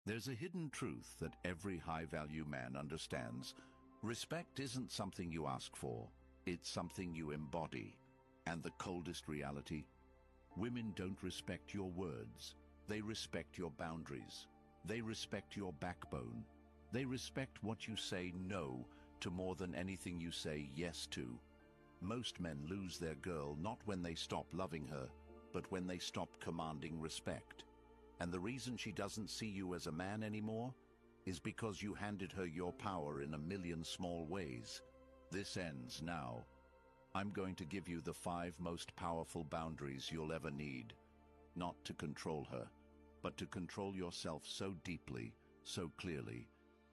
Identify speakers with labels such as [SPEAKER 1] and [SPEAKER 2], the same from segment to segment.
[SPEAKER 1] There's a hidden truth that every high-value man understands. Respect isn't something you ask for, it's something you embody. And the coldest reality? Women don't respect your words. They respect your boundaries. They respect your backbone. They respect what you say no to more than anything you say yes to. Most men lose their girl not when they stop loving her, but when they stop commanding respect. And the reason she doesn't see you as a man anymore is because you handed her your power in a million small ways. This ends now. I'm going to give you the 5 most powerful boundaries you'll ever need. Not to control her, but to control yourself so deeply, so clearly,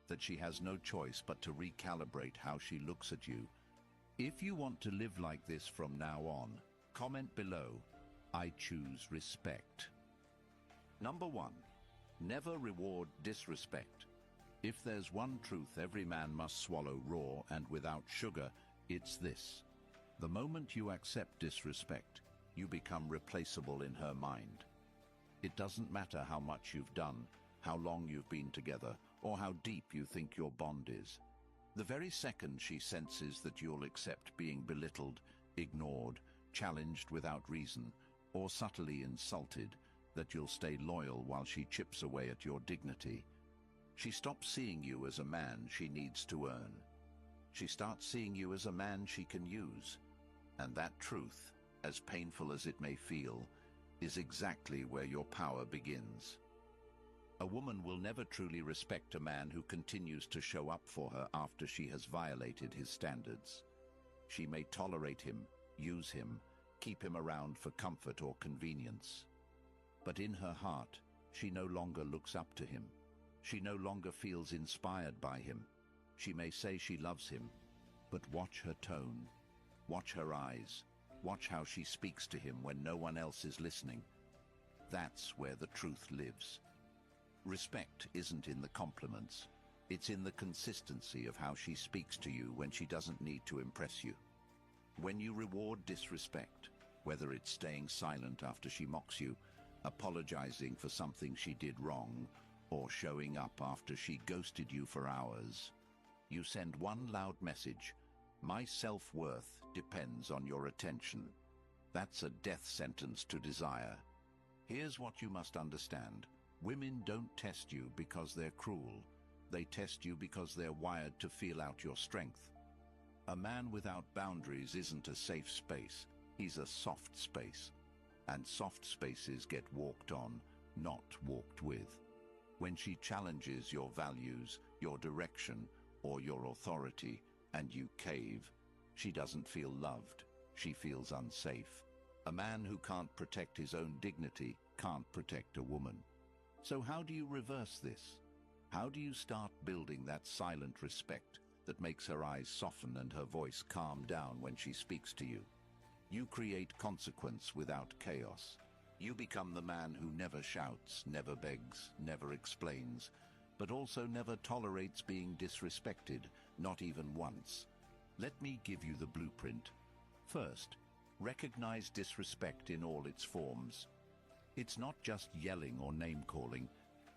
[SPEAKER 1] that she has no choice but to recalibrate how she looks at you. If you want to live like this from now on, comment below, I choose respect. Number 1. Never reward disrespect. If there's one truth every man must swallow raw and without sugar, it's this. The moment you accept disrespect, you become replaceable in her mind. It doesn't matter how much you've done, how long you've been together, or how deep you think your bond is. The very second she senses that you'll accept being belittled, ignored, challenged without reason, or subtly insulted, that you'll stay loyal while she chips away at your dignity. She stops seeing you as a man she needs to earn. She starts seeing you as a man she can use. And that truth, as painful as it may feel, is exactly where your power begins. A woman will never truly respect a man who continues to show up for her after she has violated his standards. She may tolerate him, use him, keep him around for comfort or convenience. But in her heart, she no longer looks up to him. She no longer feels inspired by him. She may say she loves him, but watch her tone, watch her eyes, watch how she speaks to him when no one else is listening. That's where the truth lives. Respect isn't in the compliments. It's in the consistency of how she speaks to you when she doesn't need to impress you. When you reward disrespect, whether it's staying silent after she mocks you, apologizing for something she did wrong, or showing up after she ghosted you for hours, you send one loud message: my self-worth depends on your attention. That's a death sentence to desire. Here's what you must understand. Women don't test you because they're cruel. They test you because they're wired to feel out your strength. A man without boundaries isn't a safe space. He's a soft space. And soft spaces get walked on, not walked with. When she challenges your values, your direction, or your authority, and you cave, she doesn't feel loved. She feels unsafe. A man who can't protect his own dignity can't protect a woman. So how do you reverse this? How do you start building that silent respect that makes her eyes soften and her voice calm down when she speaks to you? You create consequence without chaos. You become the man who never shouts, never begs, never explains, but also never tolerates being disrespected, not even once. Let me give you the blueprint. First, recognize disrespect in all its forms. It's not just yelling or name-calling.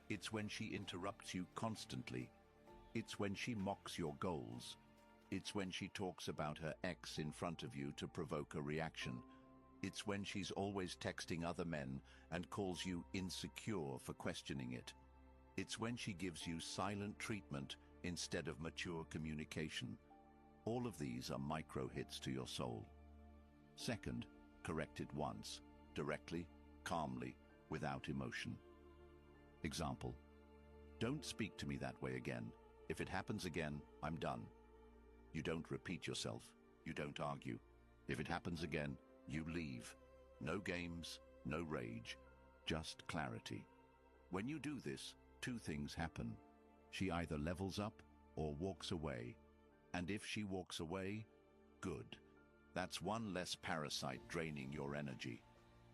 [SPEAKER 1] It's when she interrupts you constantly. It's when she mocks your goals. It's when she talks about her ex in front of you to provoke a reaction. It's when she's always texting other men and calls you insecure for questioning it. It's when she gives you silent treatment instead of mature communication. All of these are micro-hits to your soul. Second, correct it once, directly, calmly, without emotion. Example: don't speak to me that way again. If it happens again, I'm done. You don't repeat yourself. You don't argue. If it happens again, you leave. No games, no rage, just clarity. When you do this, 2 things happen. She either levels up or walks away. And if she walks away, good. That's one less parasite draining your energy.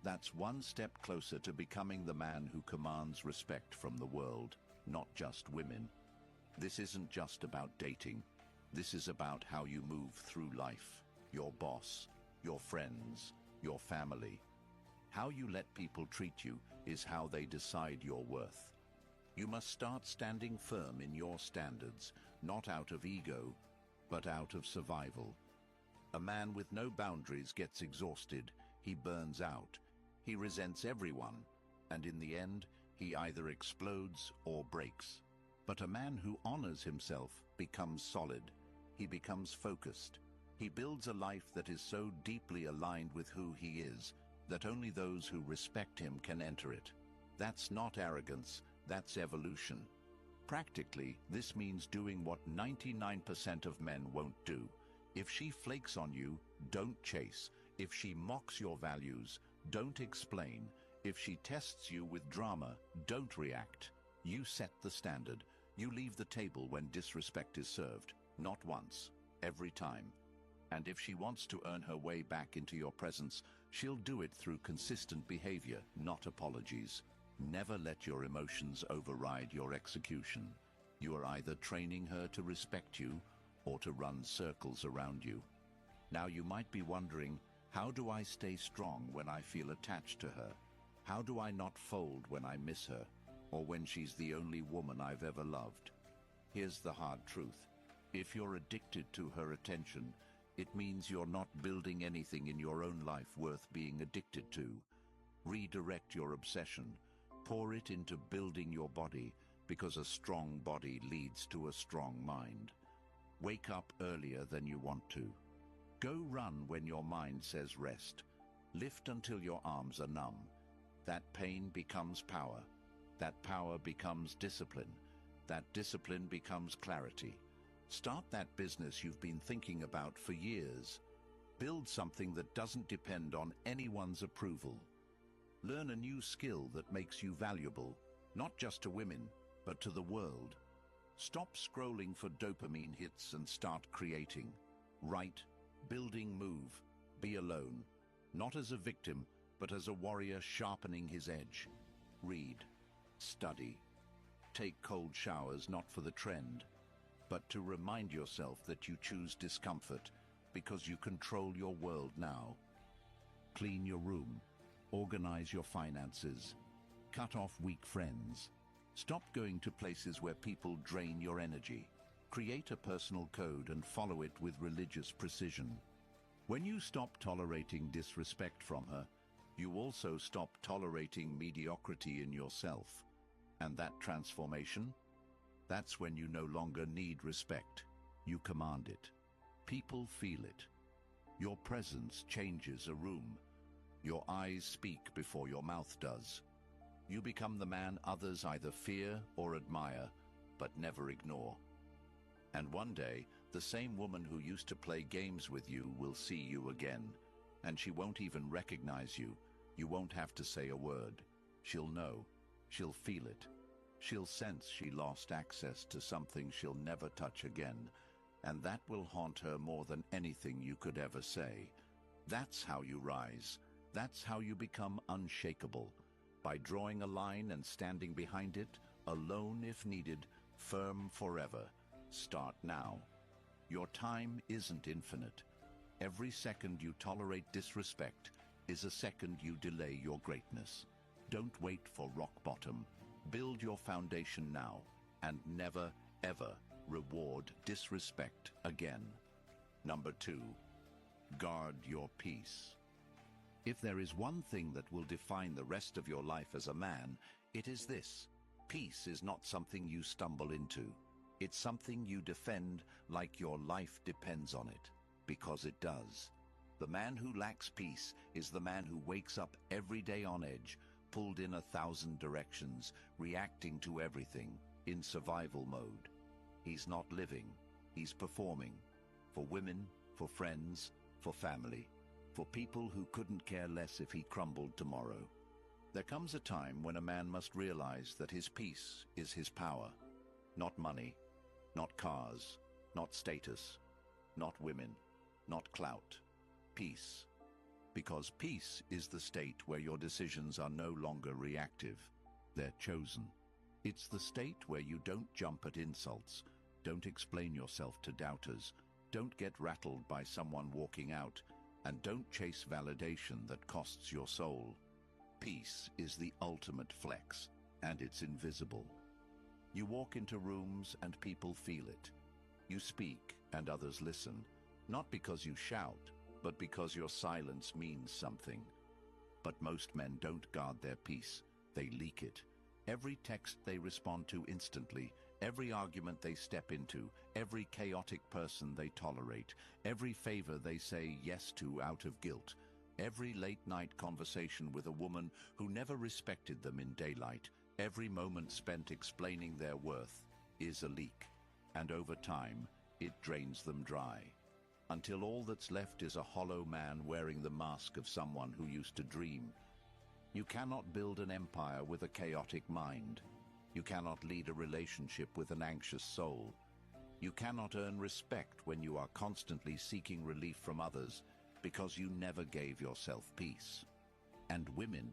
[SPEAKER 1] That's one step closer to becoming the man who commands respect from the world, not just women. This isn't just about dating. This is about how you move through life, your boss, your friends, your family. How you let people treat you is how they decide your worth. You must start standing firm in your standards, not out of ego, but out of survival. A man with no boundaries gets exhausted, he burns out, he resents everyone, and in the end, he either explodes or breaks. But a man who honors himself becomes solid, he becomes focused. He builds a life that is so deeply aligned with who he is that only those who respect him can enter it. That's not arrogance, that's evolution. Practically, this means doing what 99% of men won't do. If she flakes on you, don't chase. If she mocks your values, don't explain. If she tests you with drama, don't react. You set the standard. You leave the table when disrespect is served. Not once, every time. And if she wants to earn her way back into your presence, she'll do it through consistent behavior, not apologies. Never let your emotions override your execution. You are either training her to respect you or to run circles around you. Now you might be wondering, how do I stay strong when I feel attached to her? How do I not fold when I miss her, or when she's the only woman I've ever loved? Here's the hard truth. If you're addicted to her attention, it means you're not building anything in your own life worth being addicted to. Redirect your obsession. Pour it into building your body, because a strong body leads to a strong mind. Wake up earlier than you want to. Go run when your mind says rest. Lift until your arms are numb. That pain becomes power. That power becomes discipline. That discipline becomes clarity. Start that business you've been thinking about for years. Build something that doesn't depend on anyone's approval. Learn a new skill that makes you valuable, not just to women, but to the world. Stop scrolling for dopamine hits and start creating. Write, building, move, be alone. Not as a victim, but as a warrior sharpening his edge. Read, study. Take cold showers not for the trend, but to remind yourself that you choose discomfort because you control your world now. Clean your room. Organize your finances. Cut off weak friends. Stop going to places where people drain your energy. Create a personal code and follow it with religious precision. When you stop tolerating disrespect from her, you also stop tolerating mediocrity in yourself. And that transformation? That's when you no longer need respect. You command it. People feel it. Your presence changes a room. Your eyes speak before your mouth does. You become the man others either fear or admire, but never ignore. And one day, the same woman who used to play games with you will see you again, and she won't even recognize you. You won't have to say a word. She'll know. She'll feel it. She'll sense she lost access to something she'll never touch again, and that will haunt her more than anything you could ever say. That's how you rise. That's how you become unshakable. By drawing a line and standing behind it, alone if needed, firm forever. Start now. Your time isn't infinite. Every second you tolerate disrespect is a second you delay your greatness. Don't wait for rock bottom. Build your foundation now, and never, ever reward disrespect again. Number 2, guard your peace. If there is one thing that will define the rest of your life as a man, it is this. Peace is not something you stumble into. It's something you defend like your life depends on it, because it does. The man who lacks peace is the man who wakes up every day on edge, pulled in 1,000 directions, reacting to everything, in survival mode. He's not living, he's performing. For women, for friends, for family. For people who couldn't care less if he crumbled tomorrow. There comes a time when a man must realize that his peace is his power. Not money, not cars, not status, not women, not clout. Peace. Because peace is the state where your decisions are no longer reactive. They're chosen. It's the state where you don't jump at insults, don't explain yourself to doubters, don't get rattled by someone walking out, and don't chase validation that costs your soul. Peace is the ultimate flex, and it's invisible. You walk into rooms and people feel it. You speak and others listen, not because you shout, but because your silence means something. But most men don't guard their peace, they leak it. Every text they respond to instantly, every argument they step into, every chaotic person they tolerate, every favor they say yes to out of guilt, every late-night conversation with a woman who never respected them in daylight, every moment spent explaining their worth is a leak. And over time, it drains them dry. Until all that's left is a hollow man wearing the mask of someone who used to dream. You cannot build an empire with a chaotic mind. You cannot lead a relationship with an anxious soul. You cannot earn respect when you are constantly seeking relief from others because you never gave yourself peace. And women,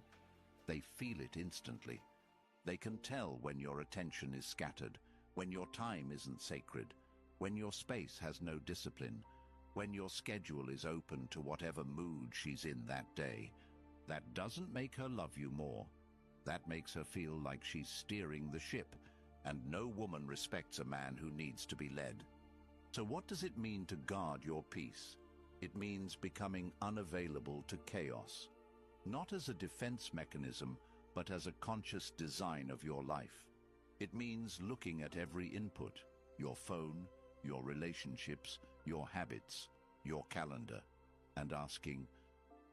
[SPEAKER 1] they feel it instantly. They can tell when your attention is scattered, when your time isn't sacred, when your space has no discipline, when your schedule is open to whatever mood she's in that day. That doesn't make her love you more. That makes her feel like she's steering the ship, and no woman respects a man who needs to be led. So what does it mean to guard your peace? It means becoming unavailable to chaos, not as a defense mechanism, but as a conscious design of your life. It means looking at every input, your phone, your relationships, your habits, your calendar, and asking,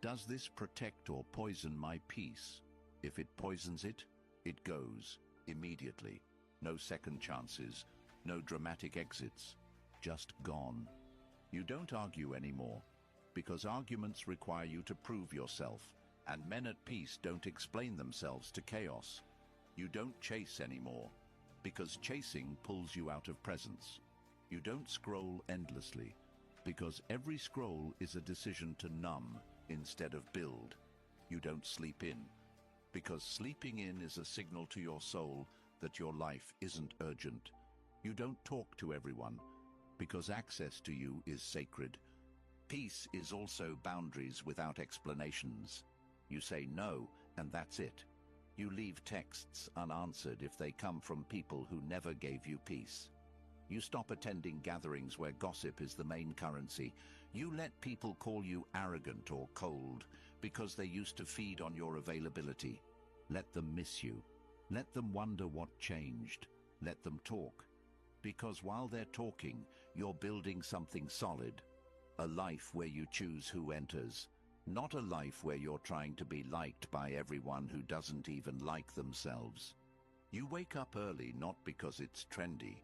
[SPEAKER 1] does this protect or poison my peace? If it poisons it, it goes, immediately. No second chances, no dramatic exits, just gone. You don't argue anymore, because arguments require you to prove yourself, and men at peace don't explain themselves to chaos. You don't chase anymore, because chasing pulls you out of presence. You don't scroll endlessly, because every scroll is a decision to numb instead of build. You don't sleep in, because sleeping in is a signal to your soul that your life isn't urgent. You don't talk to everyone, because access to you is sacred. Peace is also boundaries without explanations. You say no, and that's it. You leave texts unanswered if they come from people who never gave you peace. You stop attending gatherings where gossip is the main currency. You let people call you arrogant or cold because they used to feed on your availability. Let them miss you. Let them wonder what changed. Let them talk. Because while they're talking, you're building something solid. A life where you choose who enters. Not a life where you're trying to be liked by everyone who doesn't even like themselves. You wake up early not because it's trendy,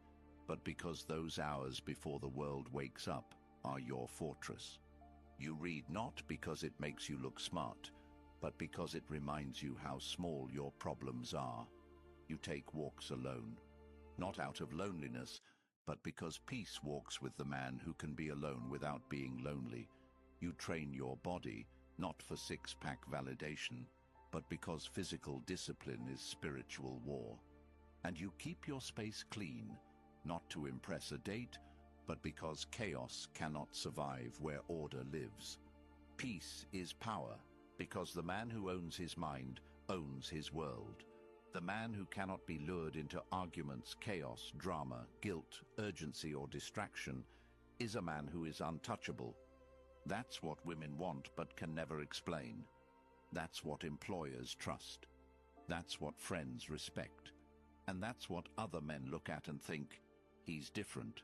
[SPEAKER 1] but because those hours before the world wakes up are your fortress. You read not because it makes you look smart, but because it reminds you how small your problems are. You take walks alone, not out of loneliness, but because peace walks with the man who can be alone without being lonely. You train your body, not for six-pack validation, but because physical discipline is spiritual war. And you keep your space clean, not to impress a date, but because chaos cannot survive where order lives. Peace is power, because the man who owns his mind owns his world. The man who cannot be lured into arguments, chaos, drama, guilt, urgency, or distraction is a man who is untouchable. That's what women want but can never explain. That's what employers trust. That's what friends respect. And that's what other men look at and think, he's different.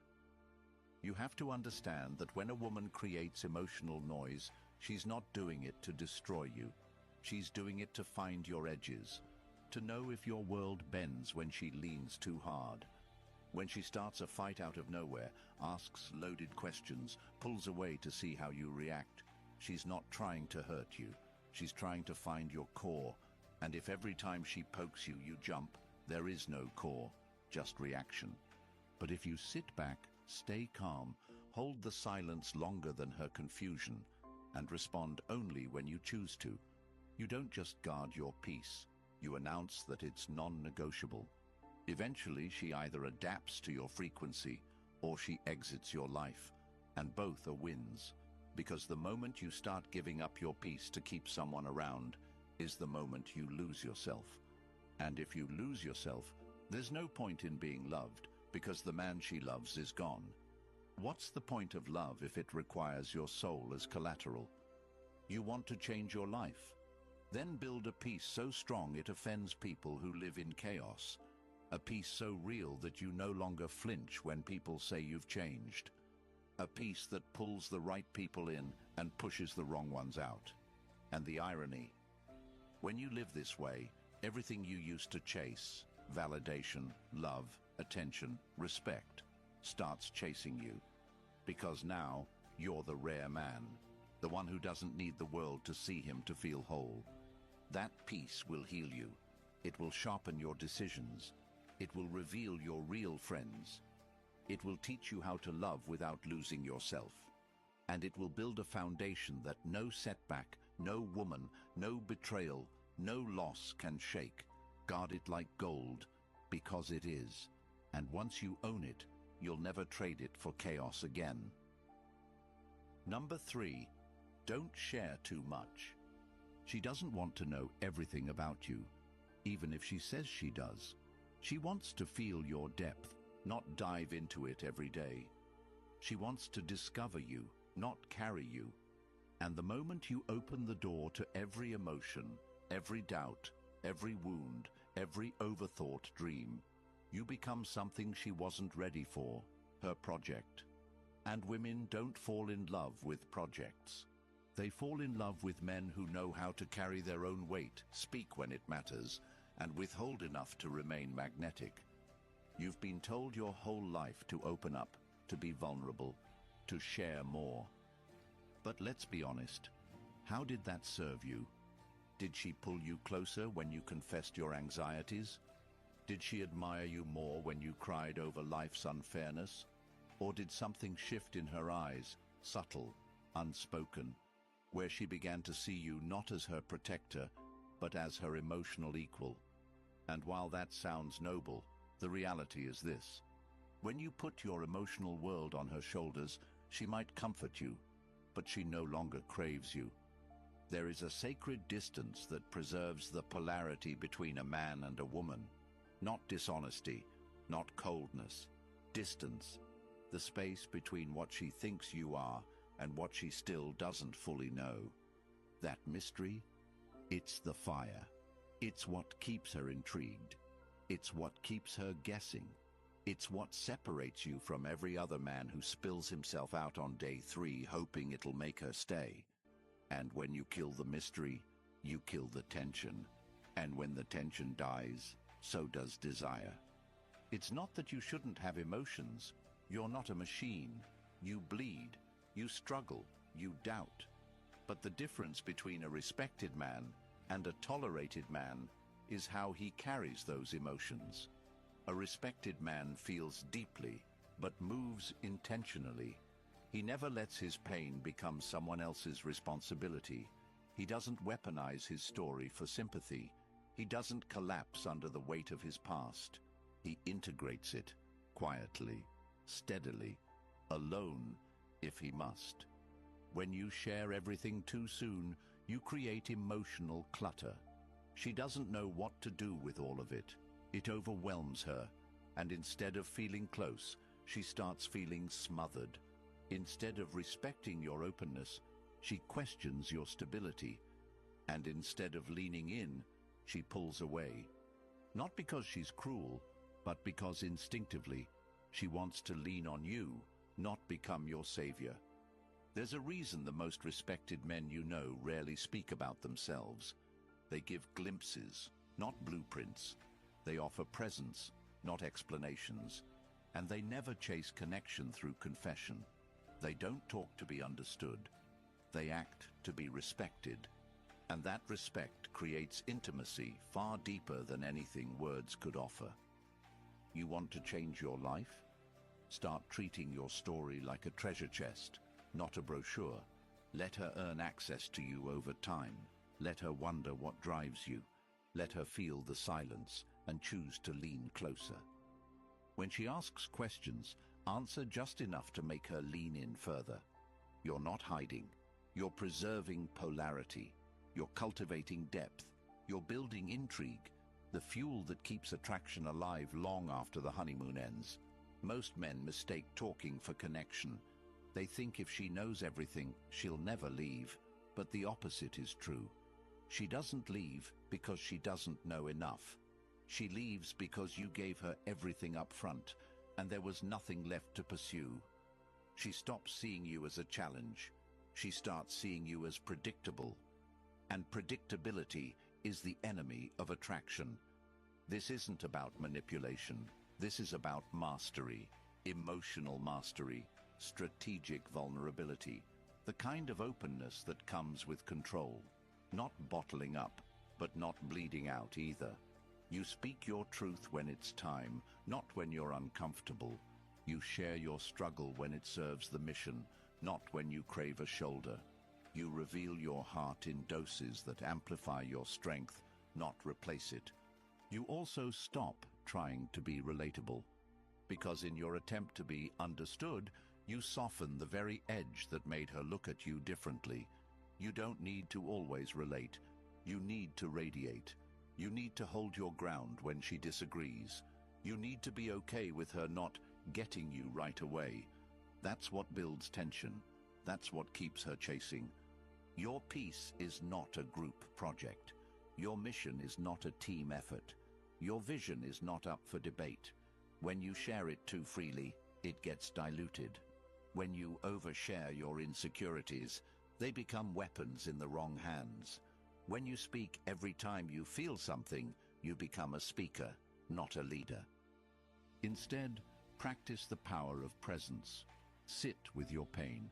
[SPEAKER 1] You have to understand that when a woman creates emotional noise, she's not doing it to destroy you. She's doing it to find your edges, to know if your world bends when she leans too hard. When she starts a fight out of nowhere, asks loaded questions, pulls away to see how you react, she's not trying to hurt you. She's trying to find your core. And if every time she pokes you, you jump, there is no core, just reaction. But if you sit back, stay calm, hold the silence longer than her confusion, and respond only when you choose to, you don't just guard your peace, you announce that it's non-negotiable. Eventually, she either adapts to your frequency or she exits your life, and both are wins, because the moment you start giving up your peace to keep someone around is the moment you lose yourself. And if you lose yourself, There's no point in being loved because the man she loves is gone. What's the point of love if it requires your soul as collateral? You want to change your life? Then build a peace so strong it offends people who live in chaos. A peace so real that you no longer flinch when people say you've changed. A peace that pulls the right people in and pushes the wrong ones out. And the irony, when you live this way, everything you used to chase, validation, love, attention, respect, starts chasing you. Because now, you're the rare man, the one who doesn't need the world to see him to feel whole. That peace will heal you. It will sharpen your decisions. It will reveal your real friends. It will teach you how to love without losing yourself. And it will build a foundation that no setback, no woman, no betrayal, no loss can shake. Guard it like gold, because it is. And once you own it, you'll never trade it for chaos again. Number 3, don't share too much. She doesn't want to know everything about you, even if she says she does. She wants to feel your depth, not dive into it every day. She wants to discover you, not carry you. And the moment you open the door to every emotion, every doubt, every wound, every overthought dream, you become something she wasn't ready for, her project. And women don't fall in love with projects. They fall in love with men who know how to carry their own weight, speak when it matters, and withhold enough to remain magnetic. You've been told your whole life to open up, to be vulnerable, to share more. But let's be honest, how did that serve you? Did she pull you closer when you confessed your anxieties? Did she admire you more when you cried over life's unfairness? Or did something shift in her eyes, subtle, unspoken, where she began to see you not as her protector, but as her emotional equal? And while that sounds noble, the reality is this. When you put your emotional world on her shoulders, she might comfort you, but she no longer craves you. There is a sacred distance that preserves the polarity between a man and a woman. Not dishonesty, not coldness. Distance, the space between what she thinks you are and what she still doesn't fully know. That mystery, it's the fire. It's what keeps her intrigued. It's what keeps her guessing. It's what separates you from every other man who spills himself out on day 3 hoping it'll make her stay. And when you kill the mystery, you kill the tension. And when the tension dies, so does desire. It's not that you shouldn't have emotions. You're not a machine. You bleed. You struggle. You doubt. But the difference between a respected man and a tolerated man is how he carries those emotions. A respected man feels deeply, but moves intentionally. He never lets his pain become someone else's responsibility. He doesn't weaponize his story for sympathy. He doesn't collapse under the weight of his past. He integrates it, quietly, steadily, alone, if he must. When you share everything too soon, you create emotional clutter. She doesn't know what to do with all of it. It overwhelms her, and instead of feeling close, she starts feeling smothered. Instead of respecting your openness, she questions your stability, and instead of leaning in, she pulls away. Not because she's cruel, but because instinctively, she wants to lean on you, not become your savior. There's a reason the most respected men you know rarely speak about themselves. They give glimpses, not blueprints. They offer presence, not explanations. And they never chase connection through confession. They don't talk to be understood. They act to be respected. And that respect creates intimacy far deeper than anything words could offer. You want to change your life? Start treating your story like a treasure chest, not a brochure. Let her earn access to you over time. Let her wonder what drives you. Let her feel the silence and choose to lean closer. When she asks questions, answer just enough to make her lean in further. You're not hiding. You're preserving polarity. You're cultivating depth. You're building intrigue. the fuel that keeps attraction alive long after the honeymoon ends. Most men mistake talking for connection. They think if she knows everything, she'll never leave. But the opposite is true. She doesn't leave because she doesn't know enough. She leaves because you gave her everything up front, and there was nothing left to pursue. She stops seeing you as a challenge. She starts seeing you as predictable. And predictability is the enemy of attraction. This isn't about manipulation. This is about mastery, emotional mastery, strategic vulnerability, the kind of openness that comes with control. Not bottling up, but not bleeding out either. You speak your truth when it's time, not when you're uncomfortable. You share your struggle when it serves the mission, not when you crave a shoulder. You reveal your heart in doses that amplify your strength, not replace it. You also stop trying to be relatable, because in your attempt to be understood, you soften the very edge that made her look at you differently. You don't need to always relate. You need to radiate. You need to hold your ground when she disagrees. You need to be okay with her not getting you right away. That's what builds tension. That's what keeps her chasing. Your peace is not a group project. Your mission is not a team effort. Your vision is not up for debate. When you share it too freely, it gets diluted. When you overshare your insecurities, they become weapons in the wrong hands. When you speak every time you feel something, you become a speaker, not a leader. Instead, practice the power of presence. Sit with your pain.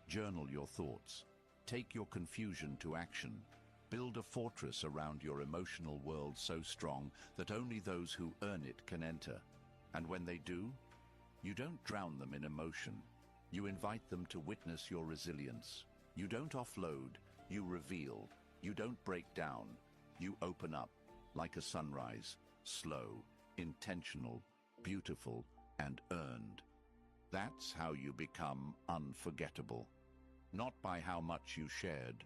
[SPEAKER 1] Journal your thoughts. Take your confusion to action. Build a fortress around your emotional world so strong that only those who earn it can enter. And when they do, you don't drown them in emotion. You invite them to witness your resilience. You don't offload, you reveal. You don't break down, you open up, like a sunrise, slow, intentional, beautiful, and earned. That's how you become unforgettable. Not by how much you shared,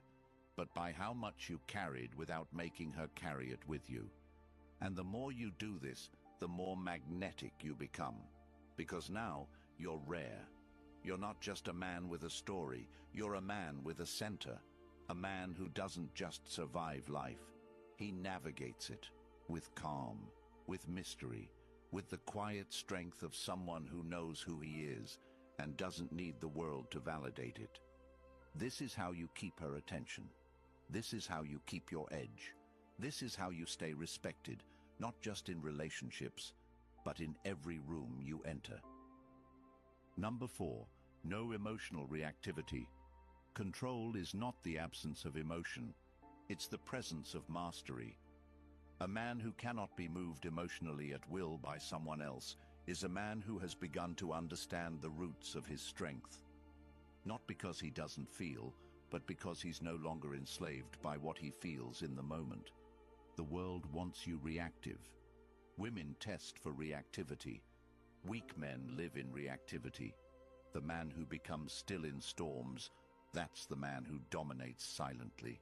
[SPEAKER 1] but by how much you carried without making her carry it with you. And the more you do this, the more magnetic you become. Because now, you're rare. You're not just a man with a story, you're a man with a center. A man who doesn't just survive life. He navigates it with calm, with mystery, with the quiet strength of someone who knows who he is and doesn't need the world to validate it. This is how you keep her attention. This is how you keep your edge. This is how you stay respected, not just in relationships, but in every room you enter. Number 4, no emotional reactivity. Control is not the absence of emotion. It's the presence of mastery. A man who cannot be moved emotionally at will by someone else is a man who has begun to understand the roots of his strength. Not because he doesn't feel, but because he's no longer enslaved by what he feels in the moment. The world wants you reactive. Women test for reactivity. Weak men live in reactivity. The man who becomes still in storms, that's the man who dominates silently.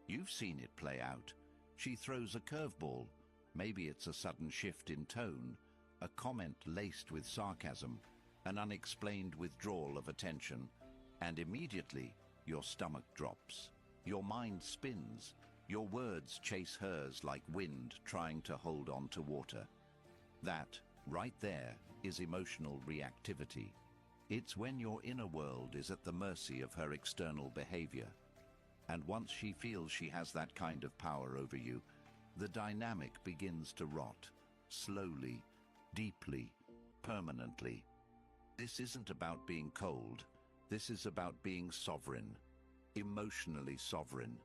[SPEAKER 1] You've seen it play out. She throws a curveball. Maybe it's a sudden shift in tone, a comment laced with sarcasm, an unexplained withdrawal of attention, and immediately your stomach drops. Your mind spins. Your words chase hers like wind trying to hold on to water. That, right there, is emotional reactivity. It's when your inner world is at the mercy of her external behavior. And once she feels she has that kind of power over you, the dynamic begins to rot, slowly, deeply, permanently. This isn't about being cold. This is about being sovereign, emotionally sovereign,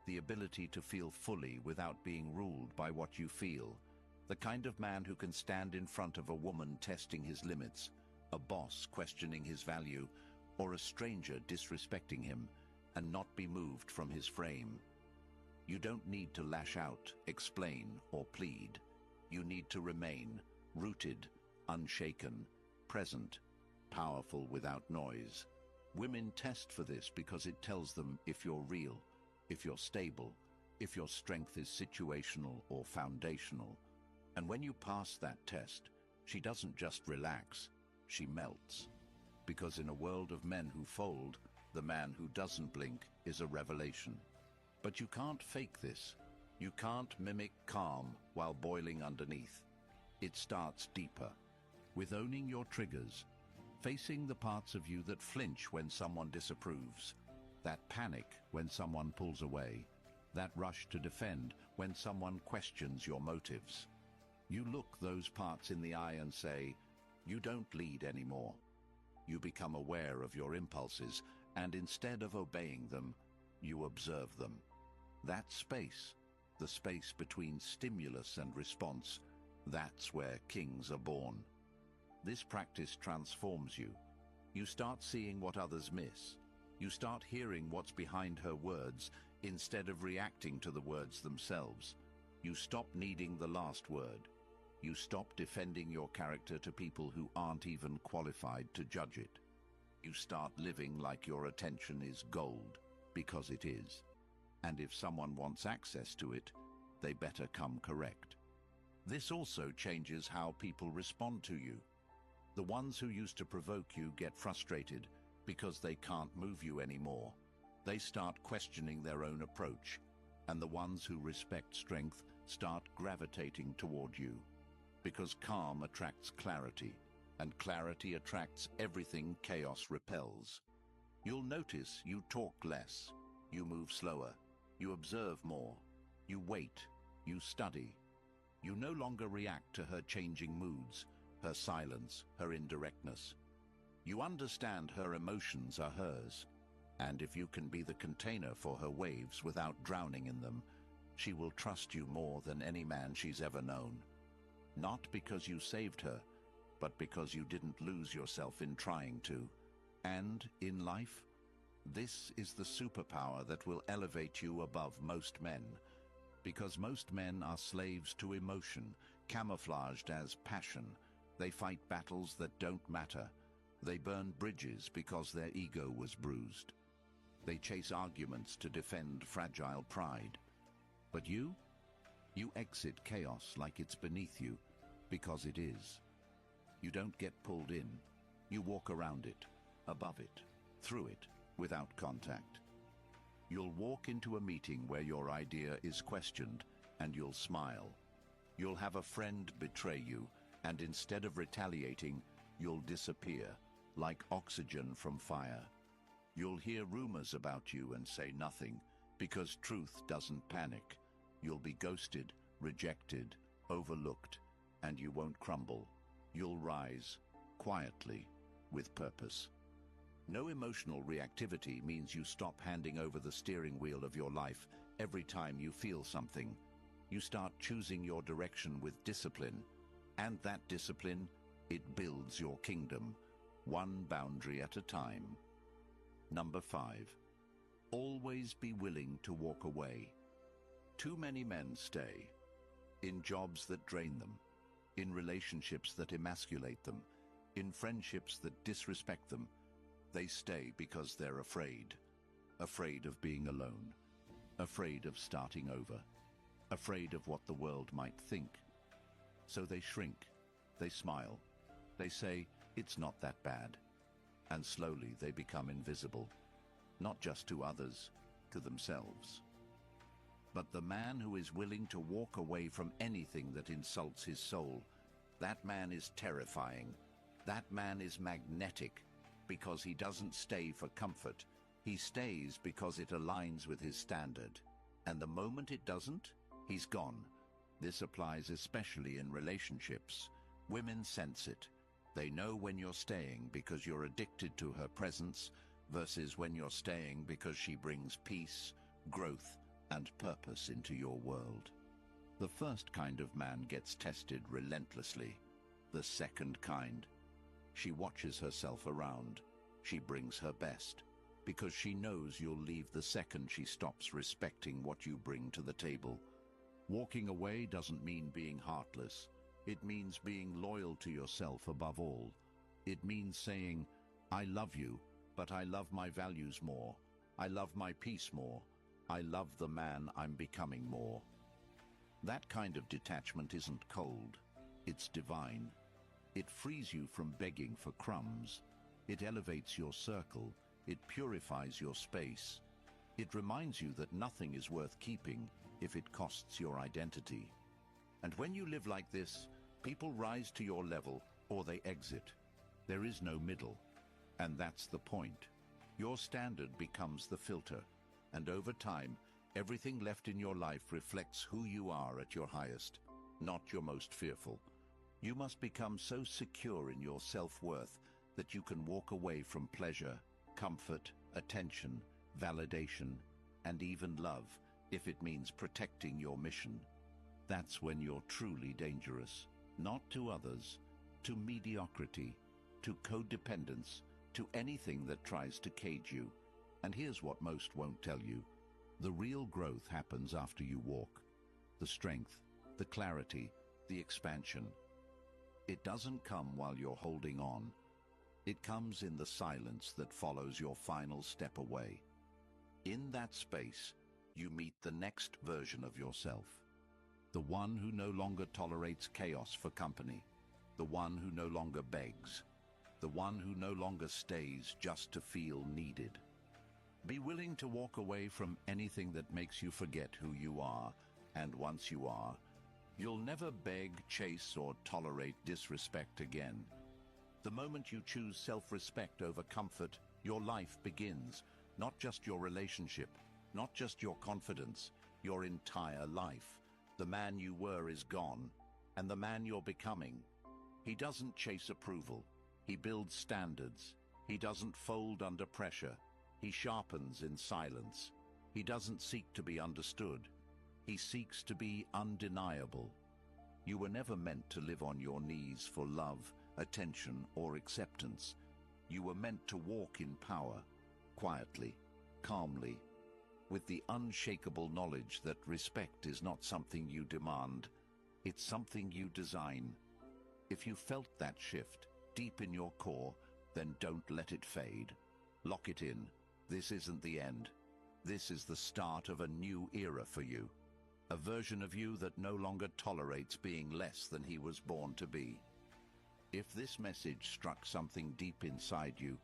[SPEAKER 1] the ability to feel fully without being ruled by what you feel, the kind of man who can stand in front of a woman testing his limits, a boss questioning his value, or a stranger disrespecting him, and not be moved from his frame. You don't need to lash out, explain, or plead. You need to remain rooted, unshaken, present, powerful without noise. Women test for this because it tells them if you're real, if you're stable, if your strength is situational or foundational. And when you pass that test, she doesn't just relax, she melts. Because in a world of men who fold, the man who doesn't blink is a revelation. But you can't fake this. You can't mimic calm while boiling underneath. It starts deeper, with owning your triggers, facing the parts of you that flinch when someone disapproves, that panic when someone pulls away, that rush to defend when someone questions your motives. You look those parts in the eye and say, you don't lead anymore. You become aware of your impulses, and instead of obeying them, you observe them. That space, the space between stimulus and response, that's where kings are born. This practice transforms you. You start seeing what others miss. You start hearing what's behind her words instead of reacting to the words themselves. You stop needing the last word. You stop defending your character to people who aren't even qualified to judge it. You start living like your attention is gold, because it is. And if someone wants access to it, they better come correct. This also changes how people respond to you. The ones who used to provoke you get frustrated because they can't move you anymore. They start questioning their own approach, and the ones who respect strength start gravitating toward you. Because calm attracts clarity, and clarity attracts everything chaos repels. You'll notice you talk less, you move slower, you observe more, you wait, you study. You no longer react to her changing moods, her silence, her indirectness. You understand her emotions are hers, and if you can be the container for her waves without drowning in them, she will trust you more than any man she's ever known. Not because you saved her, but because you didn't lose yourself in trying to. And, in life, this is the superpower that will elevate you above most men. Because most men are slaves to emotion, camouflaged as passion. They fight battles that don't matter. They burn bridges because their ego was bruised. They chase arguments to defend fragile pride. But you exit chaos like it's beneath you, because it is. You don't get pulled in. You walk around it, above it, through it, without contact. You'll walk into a meeting where your idea is questioned, and you'll smile. You'll have a friend betray you, and instead of retaliating, you'll disappear, like oxygen from fire. You'll hear rumors about you and say nothing, because truth doesn't panic. You'll be ghosted, rejected, overlooked, and you won't crumble. You'll rise, quietly, with purpose. No emotional reactivity means you stop handing over the steering wheel of your life every time you feel something. You start choosing your direction with discipline, and that discipline, it builds your kingdom, one boundary at a time. Number 5. Always be willing to walk away. Too many men stay in jobs that drain them, in relationships that emasculate them, in friendships that disrespect them. They stay because they're afraid. Afraid of being alone. Afraid of starting over. Afraid of what the world might think. So they shrink. They smile. They say, it's not that bad. And slowly they become invisible. Not just to others, to themselves. But the man who is willing to walk away from anything that insults his soul, that man is terrifying. That man is magnetic, because he doesn't stay for comfort. He stays because it aligns with his standard. And the moment it doesn't, he's gone. This applies especially in relationships. Women sense it. They know when you're staying because you're addicted to her presence versus when you're staying because she brings peace, growth, and purpose into your world. The first kind of man gets tested relentlessly. The second kind, she watches herself around. She brings her best, because she knows you'll leave the second she stops respecting what you bring to the table. Walking away doesn't mean being heartless. It means being loyal to yourself above all. It means saying, I love you, but I love my values more. I love my peace more. I love the man I'm becoming more. That kind of detachment isn't cold, it's divine. It frees you from begging for crumbs. It elevates your circle. It purifies your space. It reminds you that nothing is worth keeping if it costs your identity. And when you live like this, people rise to your level or they exit. There is no middle. And that's the point. Your standard becomes the filter. And over time, everything left in your life reflects who you are at your highest, not your most fearful. You must become so secure in your self-worth that you can walk away from pleasure, comfort, attention, validation, and even love, if it means protecting your mission. That's when you're truly dangerous, not to others, to mediocrity, to codependence, to anything that tries to cage you. And here's what most won't tell you. The real growth happens after you walk. The strength, the clarity, the expansion. It doesn't come while you're holding on. It comes in the silence that follows your final step away. In that space, you meet the next version of yourself. The one who no longer tolerates chaos for company. The one who no longer begs. The one who no longer stays just to feel needed. Be willing to walk away from anything that makes you forget who you are, and once you are, you'll never beg, chase, or tolerate disrespect again. The moment you choose self-respect over comfort, your life begins. Not just your relationship, not just your confidence, your entire life. The man you were is gone, and the man you're becoming. He doesn't chase approval. He builds standards. He doesn't fold under pressure. He sharpens in silence. He doesn't seek to be understood. He seeks to be undeniable. You were never meant to live on your knees for love, attention, or acceptance. You were meant to walk in power, quietly, calmly, with the unshakable knowledge that respect is not something you demand, it's something you design. If you felt that shift deep in your core, then don't let it fade. Lock it in. This isn't the end. This is the start of a new era for you. A version of you that no longer tolerates being less than he was born to be. If this message struck something deep inside you,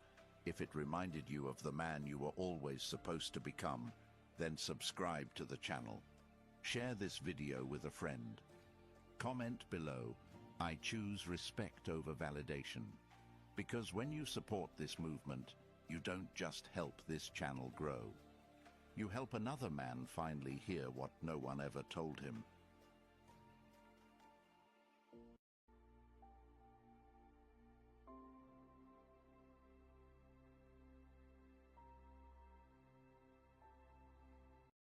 [SPEAKER 1] if it reminded you of the man you were always supposed to become, then subscribe to the channel. Share this video with a friend. Comment below, I choose respect over validation. Because when you support this movement, you don't just help this channel grow. You help another man finally hear what no one ever told him.